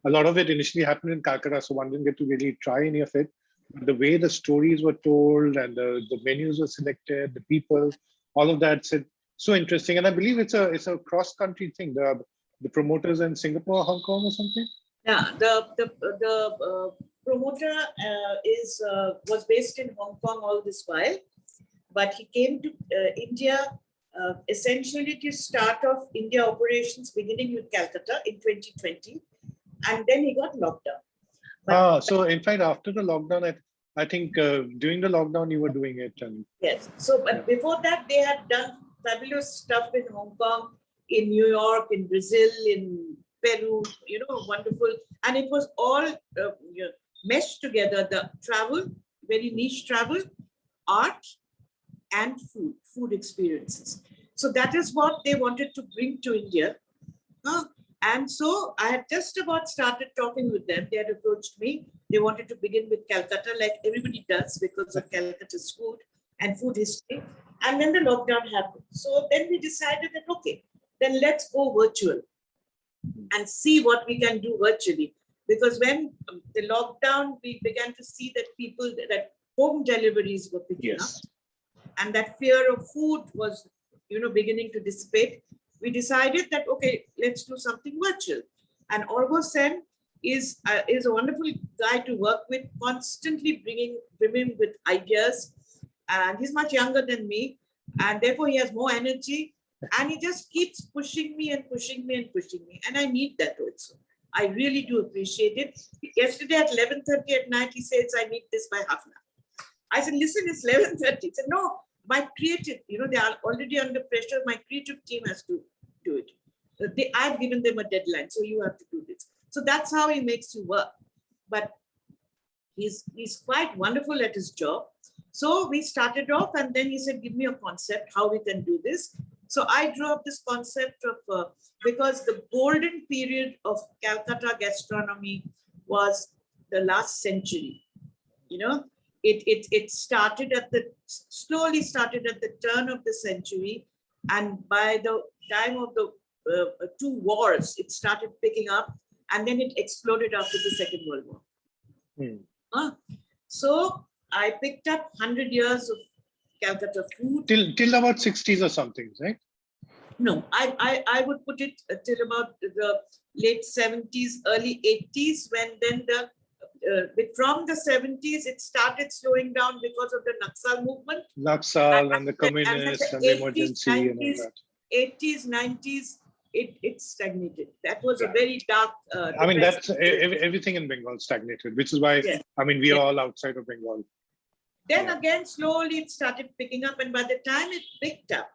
a lot of it initially happened in Calcutta, so one didn't get to really try any of it. But the way the stories were told and the menus were selected, the people, all of that's so interesting. And I believe it's a cross-country thing. The promoters in Singapore, Hong Kong, or something. Yeah, the promoter was based in Hong Kong all this while, but he came to India essentially to start off India operations, beginning with Calcutta in 2020, and then he got locked down. So in fact, after the lockdown, I think during the lockdown you were doing it. Yes. So, but before that, they had done fabulous stuff in Hong Kong, in New York, in Brazil, in Peru. Wonderful, and it was all meshed together. The travel, very niche travel, art, and food experiences. So that is what they wanted to bring to India. And so I had just about started talking with them. They had approached me. They wanted to begin with Calcutta, like everybody does, because of Calcutta's food and food history. And then the lockdown happened. So then we decided that, okay, then let's go virtual and see what we can do virtually. Because when the lockdown, we began to see that home deliveries were picking up. And that fear of food was, beginning to dissipate. We decided that, okay, let's do something virtual. And Oberoi Sen is a wonderful guy to work with, constantly bringing women with ideas. And he's much younger than me, and therefore he has more energy. And he just keeps pushing me and pushing me and pushing me. And I need that also. I really do appreciate it. Yesterday at 11:30 at night, he says, I need this by half an hour. I said, listen, it's 11:30. He said, no, my creative, they are already under pressure. My creative team has to do it. I've given them a deadline, so you have to do this. So that's how he makes you work. But he's quite wonderful at his job. So we started off, and then he said, give me a concept, how we can do this. So I drew up this concept of, because the golden period of Calcutta gastronomy was the last century. It slowly started at the turn of the century. And by the time of the two wars, it started picking up, and then it exploded after the Second World War. So I picked up 100 years of Calcutta food. Till about 60s or something, right? No, I would put it till about the late 70s, early 80s, when then from the 70s, it started slowing down because of the Naxal movement. Naxal and the communists and the emergency 90s, and all that. 80s, 90s, it stagnated. That was a very dark. I mean, that's everything in Bengal stagnated, which is why, I mean, we are all outside of Bengal. Then again, slowly it started picking up. And by the time it picked up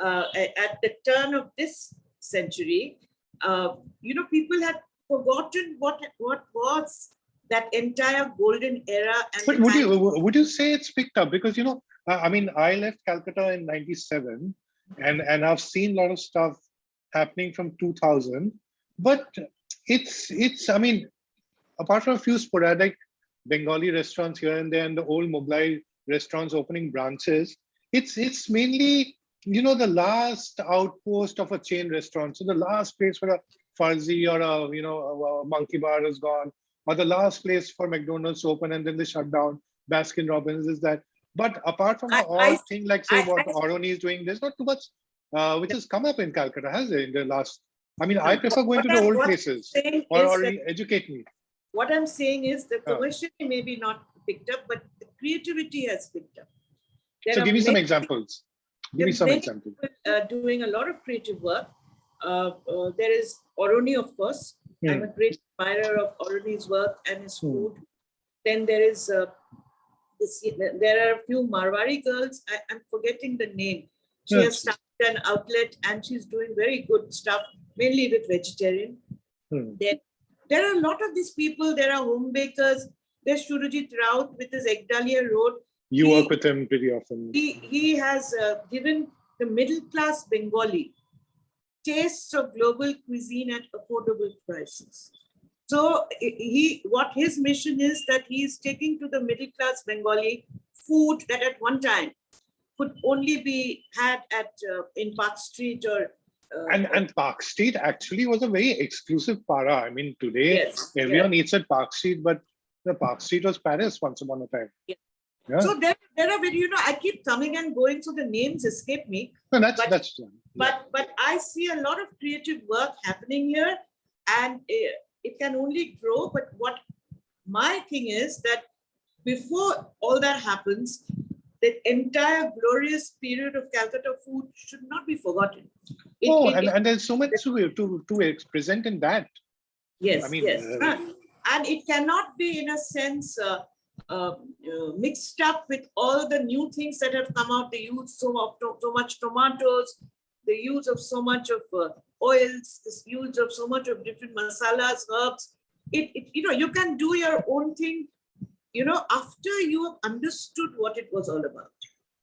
at the turn of this century, people had forgotten what was that entire golden era. And but would you say it's picked up? Because, I mean, I left Calcutta in 97, and I've seen a lot of stuff happening from 2000, but it's I mean, apart from a few sporadic Bengali restaurants here and there, and the old Mughlai restaurants opening branches, it's mainly, the last outpost of a chain restaurant. So the last place where a Farzi or a Monkey Bar has gone, or the last place for McDonald's to open and then they shut down. Baskin Robbins is that. But apart from the odd thing like say what Oberoi is doing, there's not too much which has come up in Calcutta, has it, in the last? I mean, I prefer going to the old places or educate me. What I'm saying is the commercially maybe not picked up, but the creativity has picked up. So give me some examples. Give me some examples. Doing a lot of creative work. There is Oberoi, of course. I'm a great admirer of Oberoni's work and his food. Then there is there are a few Marwari girls. I'm forgetting the name. She has started an outlet and she's doing very good stuff, mainly with vegetarian. There are a lot of these people. There are home bakers. There's Shurajit Raut with his Egg Dahlia Road. You work with him pretty often. He has given the middle class Bengali tastes of global cuisine at affordable prices. So what his mission is that he is taking to the middle class Bengali food that at one time could only be had at in Park Street or and Park Street actually was a very exclusive para. I mean, today everyone eats at Park Street, but the Park Street was Paris once upon a time. Yeah. So there are very, I keep coming and going, so the names escape me. No, that's true. But I see a lot of creative work happening here, and it can only grow. But what my thing is that before all that happens, the entire glorious period of Calcutta food should not be forgotten. And there's so much to present in that. Yes, I mean, and it cannot be in a sense mixed up with all the new things that have come out. The use so much tomatoes, the use of so much of oils, the use of so much of different masalas, herbs. You can do your own thing, after you have understood what it was all about.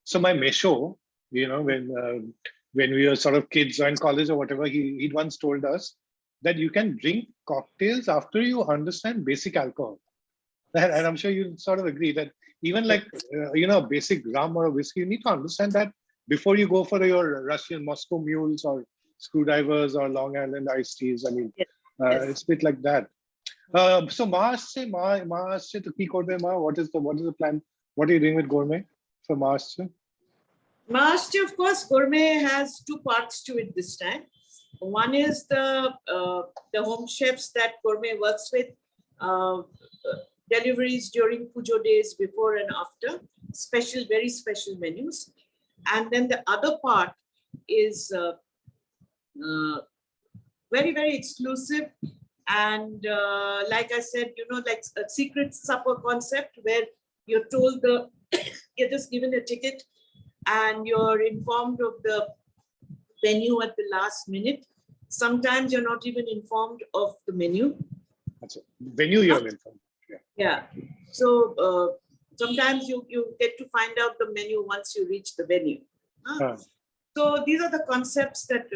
So my mesho, when we were sort of kids or in college or whatever, he once told us that you can drink cocktails after you understand basic alcohol. And I'm sure you sort of agree that even like, basic rum or a whiskey, you need to understand that before you go for your Russian Moscow mules or screwdrivers or Long Island iced teas. I mean, it's a bit like that. So March to ki korbe ma, what is the plan? What are you doing with Gormei for March? March, of course, Gormei has two parts to it this time. One is the home chefs that Gormei works with, deliveries during Pujo days before and after, very special menus. And then the other part is very, very exclusive. And like I said, like a secret supper concept where you're told you're just given a ticket and you're informed of the menu at the last minute. Sometimes you're not even informed of the menu. That's it. Venue you're informed. Yeah. So sometimes you get to find out the menu once you reach the venue. So these are the concepts that.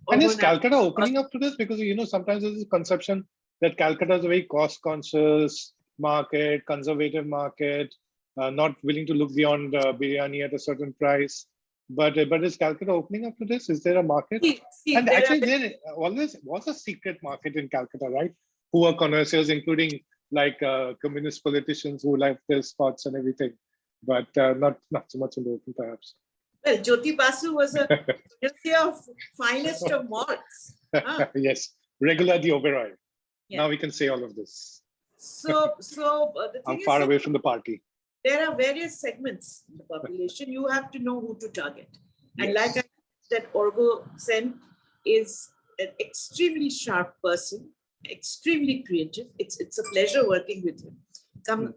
And is Calcutta opening up to this? Because sometimes there's this conception that Calcutta is a very cost-conscious market, conservative market, not willing to look beyond biryani at a certain price. But is Calcutta opening up to this? Is there a market? And actually, there always was a secret market in Calcutta, right? Who are connoisseurs, including like communist politicians who like their spots and everything, but not so much in the open, perhaps. Well, Jyoti Basu was a finest of malts. Yes, regular the Oberoi. Yeah. Now we can say all of this. So the thing I'm far away from the party. There are various segments in the population. You have to know who to target. And like I said, Oberoi Sen is an extremely sharp person, extremely creative. It's a pleasure working with him.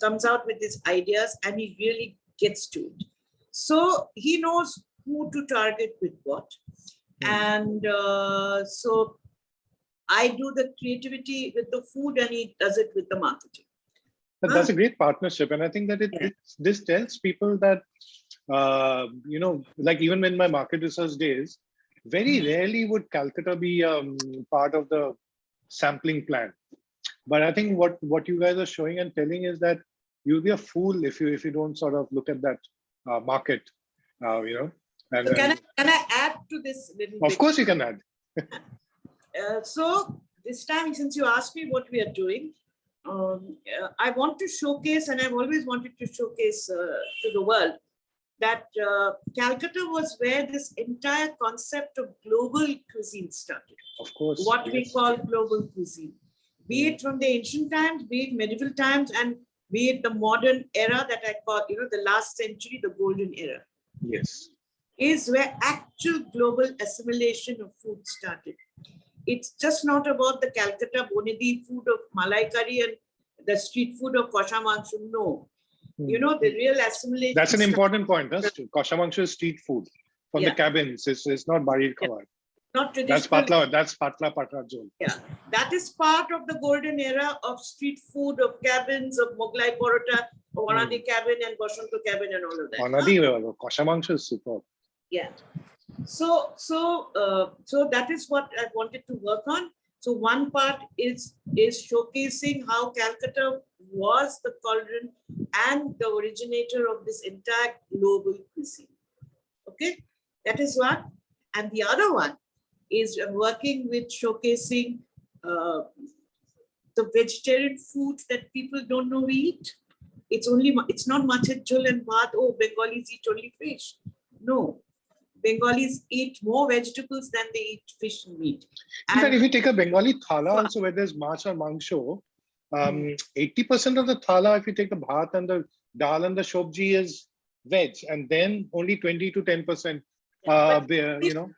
Comes out with his ideas and he really gets to it. So he knows who to target with what. And so I do the creativity with the food and he does it with the marketing. But that's a great partnership. And I think that this tells people that, like even in my market research days, very rarely would Calcutta be part of the sampling plan. But I think what you guys are showing and telling is that you'll be a fool if you don't sort of look at that market, And, so can I add to this little bit? Of course you can add. So this time, since you asked me what we are doing, I want to showcase, and I've always wanted to showcase to the world that Calcutta was where this entire concept of global cuisine started. Of course. What yes. we call global cuisine, be it from the ancient times, be it medieval times, and be it the modern era that I call, the last century, the golden era. Yes. Is where actual global assimilation of food started. It's just not about the Calcutta Bonedi food of Malai curry and the street food of Kosha Mangshu. No. The real assimilation. That's an important point. Kosha Mangshu is street food from the cabins. It's not Bari Khabar. Not traditional. That's Patla Jol. Yeah. That is part of the golden era of street food, of cabins, of Moglai Porota, Onadi cabin and Boshanto cabin and all of that. Onadi, Kosha Mangshu is superb. Yeah. So that is what I wanted to work on. So one part is showcasing how Calcutta was the cauldron and the originator of this entire global cuisine. Okay, that is one. And the other one is working with showcasing the vegetarian foods that people don't know we eat. It's not machar jhol and bhat. Oh, Bengalis eat only fish. No. Bengalis eat more vegetables than they eat fish and meat. In fact, if you take a Bengali thala also where there's mach or mangsho, 80% of the thala, if you take the bhat and the dal and the shobji, is veg, and then only 20 to 10%.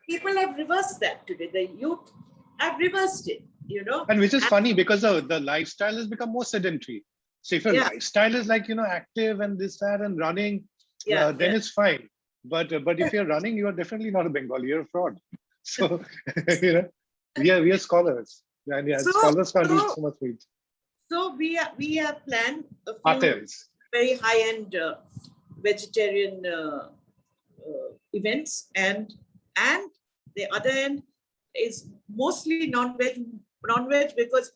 People have reversed that today. The youth have reversed it. And which is funny because the lifestyle has become more sedentary. So if your lifestyle is like active and this, that, and running, then it's fine. But if you're running, you are definitely not a Bengali. You're a fraud. So we are scholars, and scholars can't eat so much meat. So we have planned a few Hotels. very high-end vegetarian events, and the other end is mostly non-veg because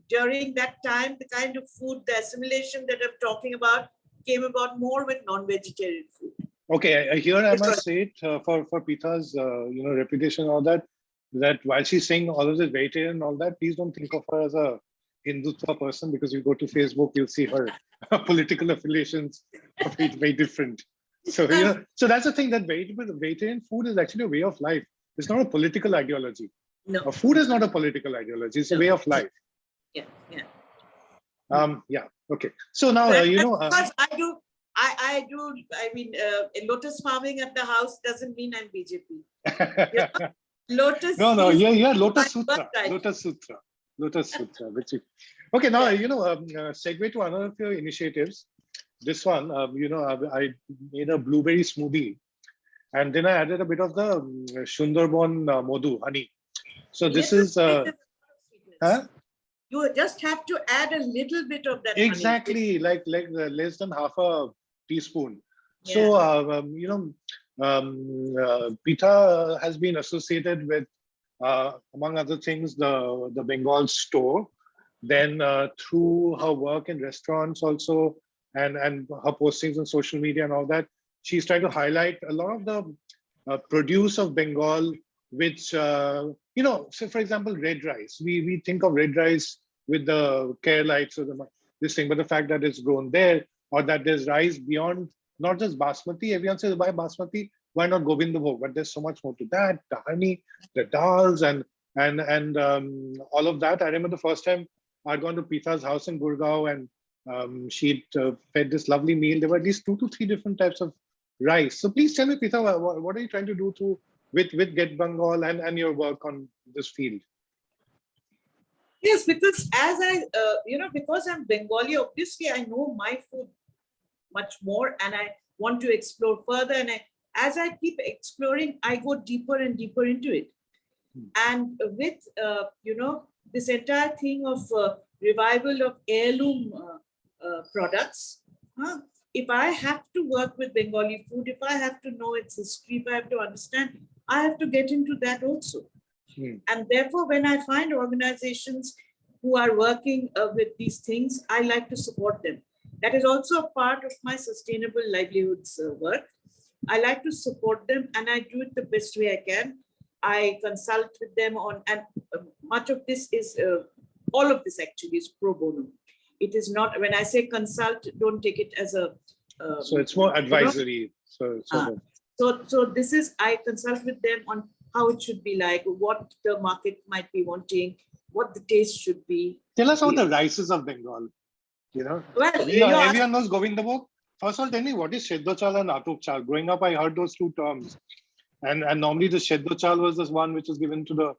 during that time the kind of food, the assimilation that I'm talking about came about more with non-vegetarian food. Okay, here I must say it for Pritha's reputation and all that while she's saying all of this vegetarian and all that, please don't think of her as a Hindutva person, because you go to Facebook, you'll see her political affiliations are very different. So so that's the thing, that vegetarian food is actually a way of life. It's not a political ideology. No, food is not a political ideology. It's a way of life. Yeah. Okay. So now because I mean, lotus farming at the house doesn't mean I'm BJP. Lotus. No, yeah, Lotus Sutra. Lotus Sutra. Okay, now segue to another of your initiatives. This one, I made a blueberry smoothie, and then I added a bit of the Sundarban Modhu honey. So this is. You just have to add a little bit of that. Exactly, honey. like less than half a teaspoon. Yeah. So Pritha has been associated with, among other things, the Bengal store. Then through her work in restaurants also, and her postings on social media and all that, she's trying to highlight a lot of the produce of Bengal, which so for example, red rice. We think of red rice with the Keralites or this thing, but the fact that it's grown there, or that there's rice beyond not just basmati. Everyone says, why basmati? Why not Govindabhog? But there's so much more to that. The honey, the dals, and all of that. I remember the first time I'd gone to Pritha's house in Gurgaon, and she'd fed this lovely meal. There were at least 2 to 3 different types of rice. So please tell me, Pritha, what are you trying to do with Get Bengal and your work on this field? Yes, because as because I'm Bengali, obviously I know my food much more, and I want to explore further. And as I keep exploring, I go deeper and deeper into it. And with this entire thing of revival of heirloom products, if I have to work with Bengali food, if I have to know its history, if I have to understand, I have to get into that also. And therefore, when I find organizations who are working with these things, I like to support them. That is also a part of my sustainable livelihoods work. I like to support them, and I do it the best way I can. I consult with them on, and much of this is, all of this actually is pro bono. It is not, when I say consult, don't take it as a. So it's more advisory. So this is, I consult with them on how it should be like, what the market might be wanting, what the taste should be. tell us about the rices of Bengal. Well, everyone knows Govindabhog. First of all, tell me what is Sheddo Chal and Atuk Chal. Growing up, I heard those two terms. And normally the Sheddo Chal was this one which was given to the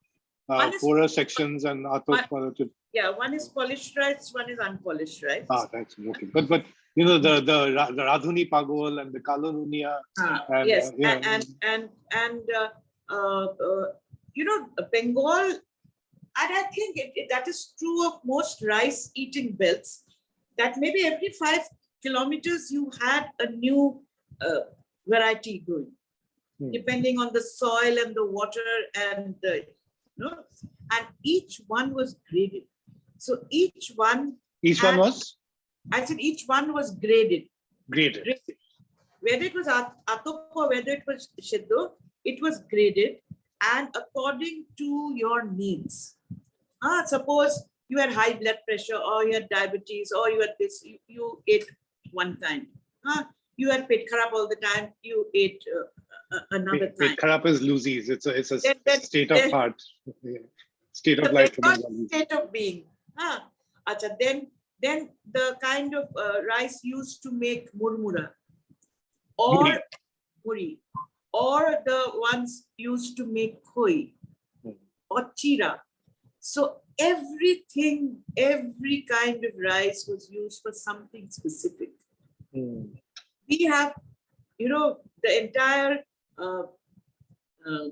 poorer sections, and Atuk. One is polished rice, one is unpolished rice. That's okay. But the Radhuni Pagol and the Kalonunia. Yes, Bengal, and I think that is true of most rice eating belts, that maybe every 5 kilometers you had a new variety growing, depending on the soil and the water and and each one was graded. So each one was? I said each one was graded. Graded. Whether it was Atok or whether it was Sheddo, it was graded and according to your needs. Suppose you had high blood pressure, or you had diabetes, or you had this, you ate one kind. You had pet kharab all the time, you ate another kind. Pet kharab is loosies. It's a state of heart, state of life. State of being. Then the kind of rice used to make murmura or muri, or the ones used to make khoi or chira. So everything, every kind of rice was used for something specific. We have, the entire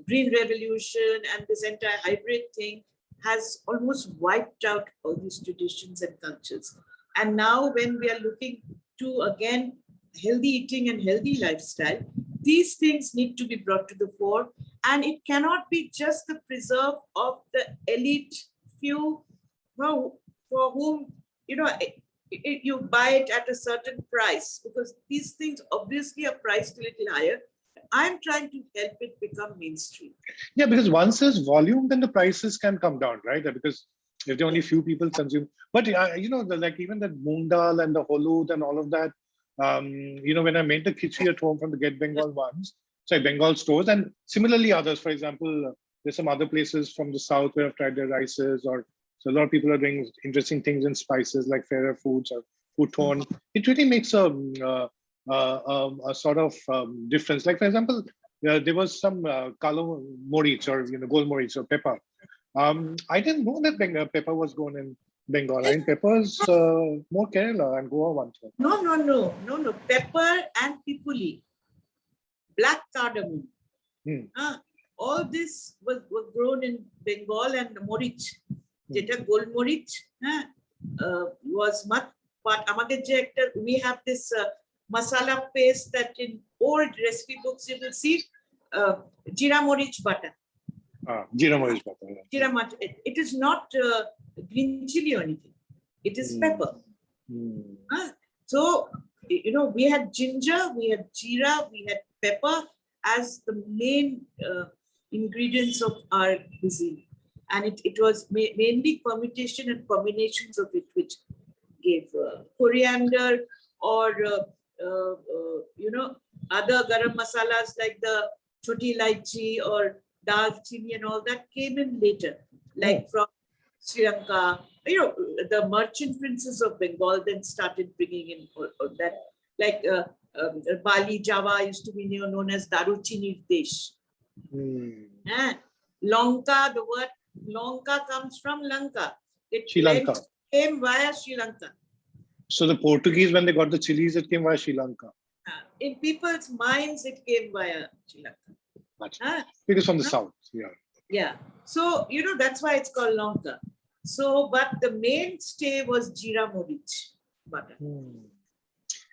Green Revolution and this entire hybrid thing has almost wiped out all these traditions and cultures. And now when we are looking to, again, healthy eating and healthy lifestyle, these things need to be brought to the fore. And it cannot be just the preserve of the elite few for whom, you buy it at a certain price, because these things obviously are priced a little higher. I'm trying to help it become mainstream. Yeah, because once there's volume, then the prices can come down, right? Because if there are only few people consume. But like even the moong dal and the holut and all of that, when I made the khichdi at home from the Get Bengal Bengal stores, and similarly others, for example, there's some other places from the south where I've tried their rices, so a lot of people are doing interesting things in spices like Fairer Foods or Futon. It really makes a sort of difference. Like, for example, there was some kalo morich or gol morich or pepper. I didn't know that pepper was grown in Bengal. I mean, pepper is more Kerala and Goa one. No. Pepper and pipuli, black cardamom. All this was grown in Bengal, and morich, jeta gol morich, was much part. We have this masala paste that in old recipe books you will see jeera morich butter. Jeera morich butter. Yeah. It is not green chili or anything. It is pepper. So, we had ginger, we had jeera, we had pepper as the main ingredients of our cuisine. And it was mainly permutation and combinations of it which gave coriander or, other garam masalas like the choti ilaichi or dal chini and all that came in later, like from Sri Lanka. The merchant princes of Bengal then started bringing in all that. Like Bali, Java used to be known as Daruchini Desh. Lanka, the word Lanka comes from Lanka. Sri Lanka. Came via Sri Lanka. So the Portuguese, when they got the chilies, it came via Sri Lanka. In people's minds, it came via Sri Lanka. Because from the south, Yeah. So, that's why it's called Lanka. So, but the mainstay was jeera morich butter.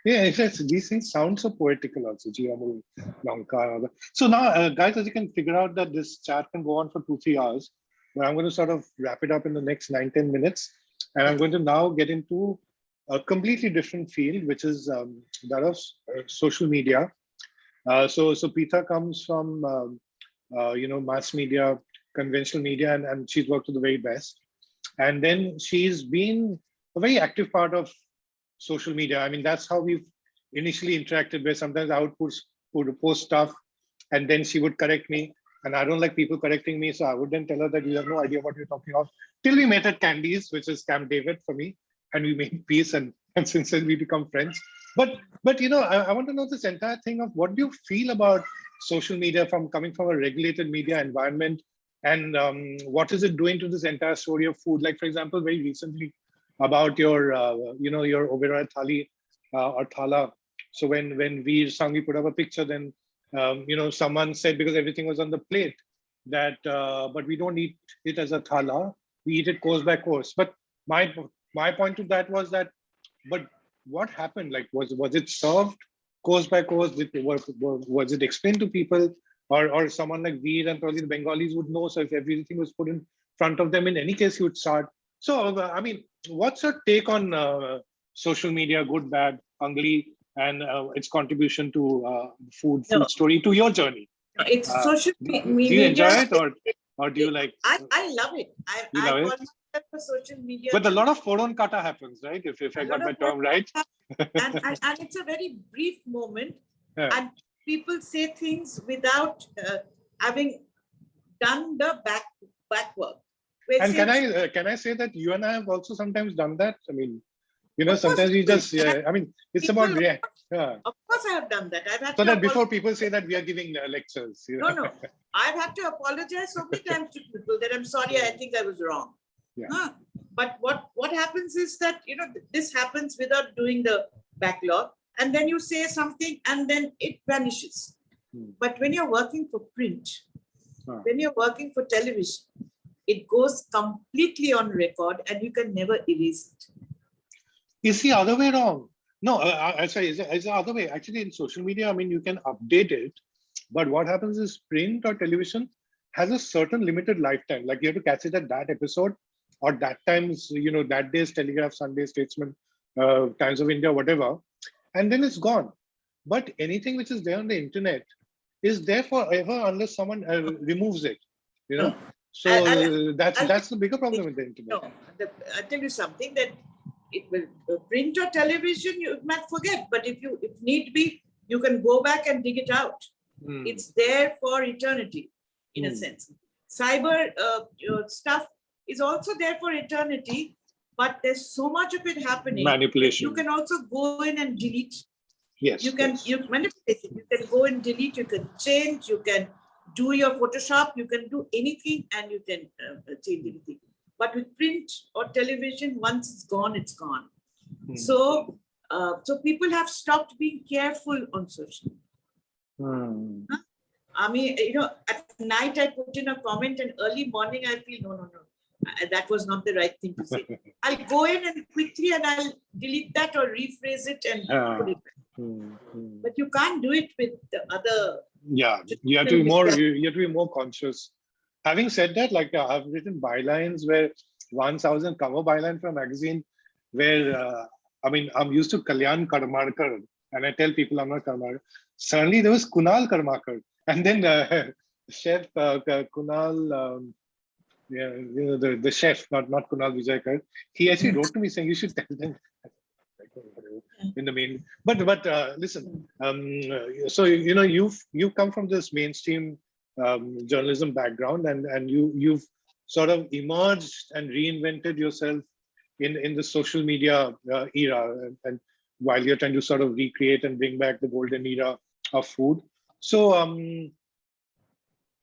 Yeah, these things sound so poetical also, jeera morich, Lanka. So now, guys, as you can figure out that this chat can go on for 2-3 hours, but I'm going to sort of wrap it up in the next 9-10 minutes. And I'm going to now get into a completely different field, which is that of social media. So Pritha comes from, mass media, conventional media, and she's worked with the very best. And then she's been a very active part of social media. I mean, that's how we've initially interacted, where sometimes I would post stuff and then she would correct me. And I don't like people correcting me. So I would then tell her that you have no idea what you're talking about. Till we met at Candies, which is Camp David for me. And we made peace, and since then we become friends. But you know, I want to know this entire thing of what do you feel about social media from coming from a regulated media environment, and what is it doing to this entire story of food? Like, for example, very recently about your, your Oberoi Thali or Thala. So when Veer Sanghi put up a picture, then someone said, because everything was on the plate, that but we don't eat it as a thala, we eat it course by course. But my point to that was that, but what happened? Like, was it served course by course? Was it explained to people, or someone like Veer and probably the Bengalis would know? So if everything was put in front of them, in any case, you would start. So I mean, what's your take on social media, good, bad, ugly, and its contribution to food story, to your journey? It's social media. Do you enjoy it, or do you like? I love it. I call myself for social media. But a lot of foron kata happens, right? If I got my term right. and it's a very brief moment, and people say things without having done the back work. And can I say that you and I have also sometimes done that? I mean, sometimes we just, I mean, it's about react. Yeah. Of course, I have done that. I've had so that before people say that we are giving lectures. No. I've had to apologize so many times to people that I'm sorry, I think I was wrong. Yeah. But what happens is that, this happens without doing the backlog, and then you say something and then it vanishes. But when you're working for print, when you're working for television, it goes completely on record and you can never erase it. Is the other way wrong? No, sorry, it's the other way. Actually, in social media, I mean, you can update it, but what happens is print or television has a certain limited lifetime. Like, you have to catch it at that episode, or that time's, that day's Telegraph, Sunday Statesman, Times of India, whatever, and then it's gone. But anything which is there on the internet is there forever unless someone removes it, So that's the bigger problem with the internet. No, I'll tell you something, that it will print or television, you might forget, but if need be, you can go back and dig it out. It's there for eternity, in a sense. Cyber stuff is also there for eternity, but there's so much of it happening. Manipulation. You can also go in and delete. Yes. You manipulate it. You can go and delete. You can change. You can do your Photoshop. You can do anything, and you can change anything. But with print or television, once it's gone, it's gone. So people have stopped being careful on social media. I mean, at night I put in a comment, and early morning I feel, no, that was not the right thing to say. I'll go in and quickly and I'll delete that or rephrase it and put it back. But you can't do it with the other. Yeah, you have to be more conscious. Having said that, like, I've written bylines where once I was in cover byline for a magazine where, I'm used to Kalyan Karmarkar, and I tell people I'm not Karmarkar. Suddenly there was Kunal Karmarkar, and then chef Kunal, the chef, not Kunal Vijaykar, he actually wrote to me saying you should tell them in the main. But listen, so you've come from this mainstream journalism background, and you've sort of emerged and reinvented yourself in the social media era, and while you're trying to sort of recreate and bring back the golden era of food. So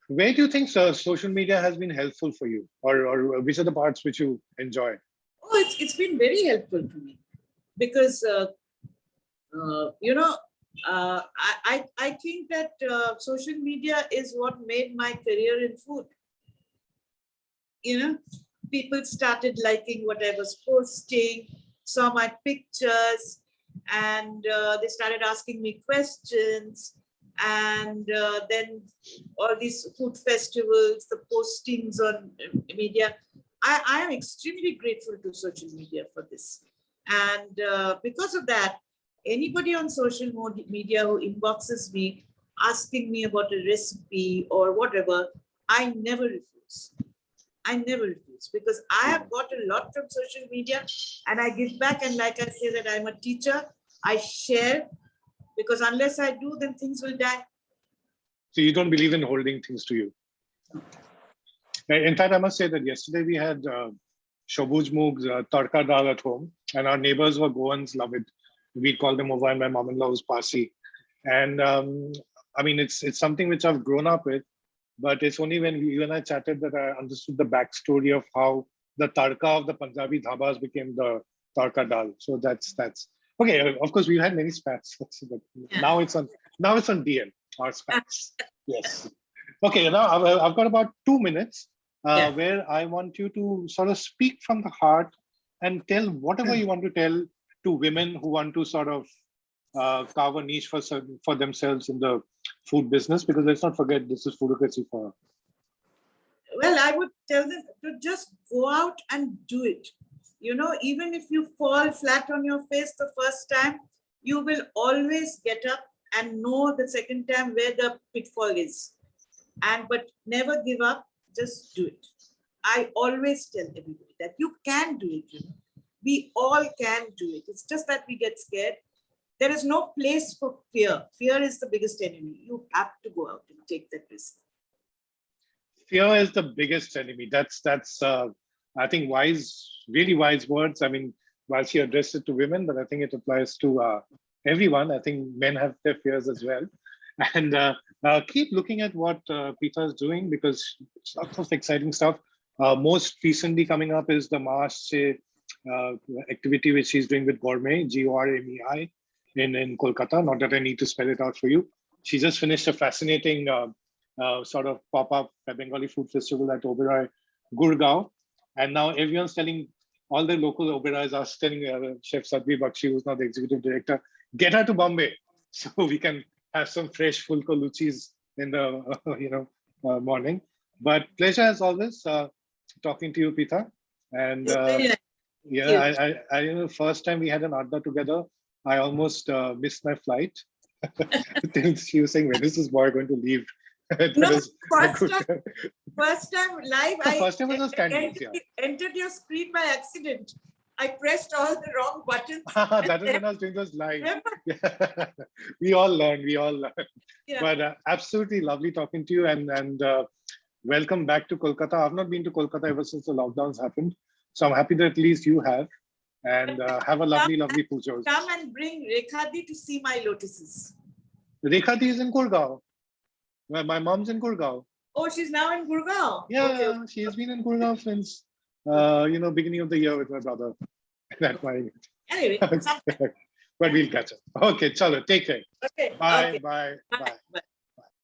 where do you think social media has been helpful for you, or which are the parts which you enjoy? Oh, it's been very helpful to me, because I think that social media is what made my career in food. People started liking what I was posting, saw my pictures, and they started asking me questions. And then all these food festivals, the postings on media. I am extremely grateful to social media for this. And because of that, anybody on social media who inboxes me asking me about a recipe or whatever, I never refuse. I never refuse because I have got a lot from social media and I give back. And like I say that I'm a teacher, I share because unless I do, then things will die. So you don't believe in holding things to you. In fact, I must say that yesterday we had Shobuj Moog's tarka dal at home, and our neighbors were Goans, love it. We call them over, and my mom-in-law was Parsi. And I mean, it's something which I've grown up with, but it's only when you and I chatted that I understood the backstory of how the tarka of the Punjabi dhabas became the tarka dal. So that's okay. Of course, we've had many spats. Now it's on DL, our spats. Yes. Okay, now I've got about 2 minutes where I want you to sort of speak from the heart and tell whatever you want to tell to women who want to sort of carve a niche for themselves in the food business, because let's not forget this is foodocracy for. Well, I would tell them to just go out and do it. You know, even if you fall flat on your face the first time, you will always get up and know the second time where the pitfall is. But never give up, just do it. I always tell everybody that you can do it. You know? We all can do it. It's just that we get scared. There is no place for fear. Fear is the biggest enemy. You have to go out and take that risk. Fear is the biggest enemy. That's I think really wise words. I mean, while she addressed it to women, but I think it applies to everyone. I think men have their fears as well. And keep looking at what Pritha is doing, because it's lots of exciting stuff. Most recently coming up is the marque activity which she's doing with Gormei, Gormei, in Kolkata. Not that I need to spell it out for you. She just finished a fascinating sort of pop-up Bengali food festival at Oberoi, Gurgaon. And now everyone's telling, all the local Oberois are telling Chef Sadhvi Bakshi, who's now the executive director, get her to Bombay so we can have some fresh fulko luchis in the morning. But pleasure as always talking to you, Pritha. And yeah, I you know, first time we had an adda together, I almost missed my flight. She was saying, when is this boy going to leave? First time live, first time was entered your screen by accident. I pressed all the wrong buttons. That is when I was doing those live. We all learned. Yeah. But absolutely lovely talking to you, and welcome back to Kolkata. I've not been to Kolkata ever since the lockdowns happened. So I'm happy that at least you have. And have a lovely pujo. Come and bring Rekhadi to see my lotuses. Rekhadi is in Gurgaon. My mom's in Gurgaon. Oh, she's now in Gurgaon. Yeah, okay. She has been in Gurgaon since beginning of the year with my brother. Anyway, but we'll catch up. Okay, chalo, take care. Okay. Bye.